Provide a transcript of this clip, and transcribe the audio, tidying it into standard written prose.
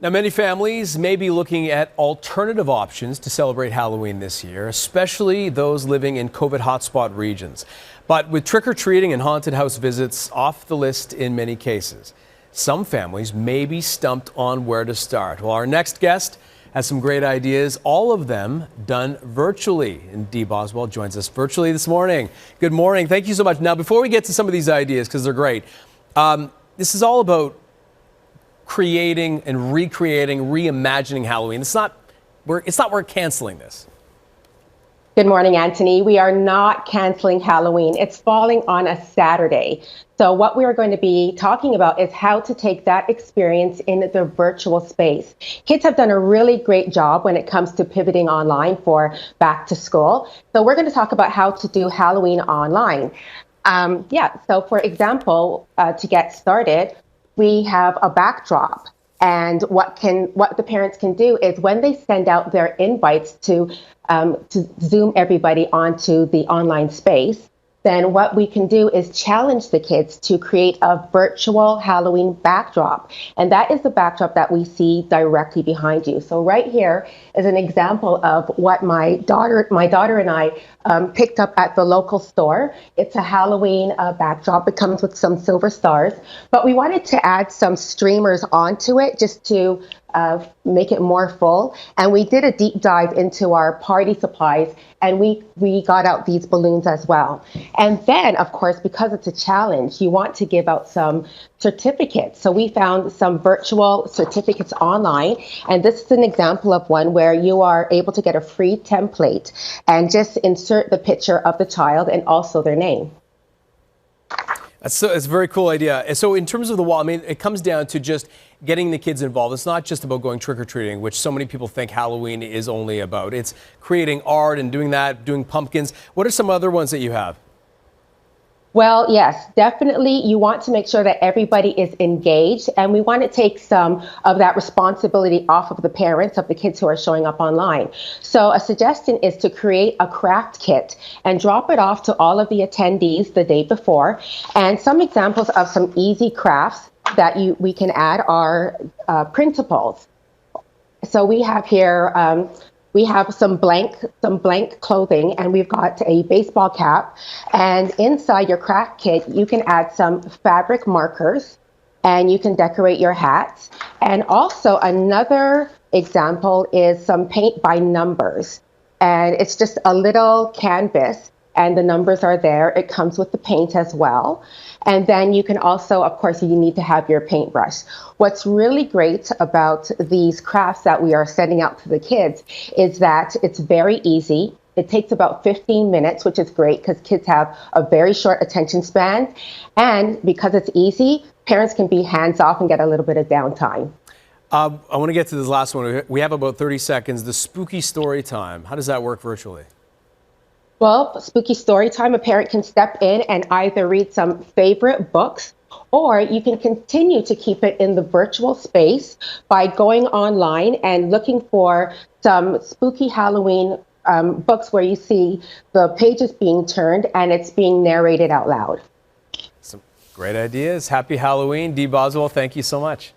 Now, many families may be looking at alternative options to celebrate Halloween this year, especially those living in COVID hotspot regions. But with trick-or-treating and haunted house visits off the list in many cases, some families may be stumped on where to start. Well, our next guest has some great ideas, all of them done virtually. And Dee Boswell joins us virtually this morning. Good morning. Thank you so much. Now, before we get to some of these ideas, because they're great, this is all about creating and recreating, reimagining Halloween. We're canceling this. Good morning, Anthony. We are not canceling Halloween. It's falling on a Saturday. So what we are going to be talking about is how to take that experience in the virtual space. Kids have done a really great job when it comes to pivoting online for back to school. So we're going to talk about how to do Halloween online. So for example, to get started, we have a backdrop. And what the parents can do is when they send out their invites to Zoom everybody onto the online space, then what we can do is challenge the kids to create a virtual Halloween backdrop. And that is the backdrop that we see directly behind you. So right here is an example of what my daughter and I picked up at the local store. It's a Halloween backdrop. It comes with some silver stars, but we wanted to add some streamers onto it just to make it more full. And we did a deep dive into our party supplies, and we got out these balloons as well. And then, of course, because it's a challenge, you want to give out some certificates. So we found some virtual certificates online, and this is an example of one where you are able to get a free template and just insert the picture of the child and also their name. It's a very cool idea. And so in terms of the wall, I mean, it comes down to just getting the kids involved. It's not just about going trick-or-treating, which so many people think Halloween is only about. It's creating art and doing that, doing pumpkins. What are some other ones that you have? Well, yes, definitely. You want to make sure that everybody is engaged, and we want to take some of that responsibility off of the parents of the kids who are showing up online. So a suggestion is to create a craft kit and drop it off to all of the attendees the day before. And some examples of some easy crafts that we can add are printables. So we have here we have some blank clothing, and we've got a baseball cap. And inside your craft kit, you can add some fabric markers, and you can decorate your hats. And also another example is some paint by numbers. And it's just a little canvas, and the numbers are there. It comes with the paint as well. And then you can also, of course, you need to have your paintbrush. What's really great about these crafts that we are sending out to the kids is that it's very easy. It takes about 15 minutes, which is great because kids have a very short attention span. And because it's easy, parents can be hands off and get a little bit of downtime. I want to get to this last one. We have about 30 seconds. The spooky story time. How does that work virtually? Well, spooky story time, a parent can step in and either read some favorite books, or you can continue to keep it in the virtual space by going online and looking for some spooky Halloween books where you see the pages being turned and it's being narrated out loud. Some great ideas. Happy Halloween. Dee Boswell, thank you so much.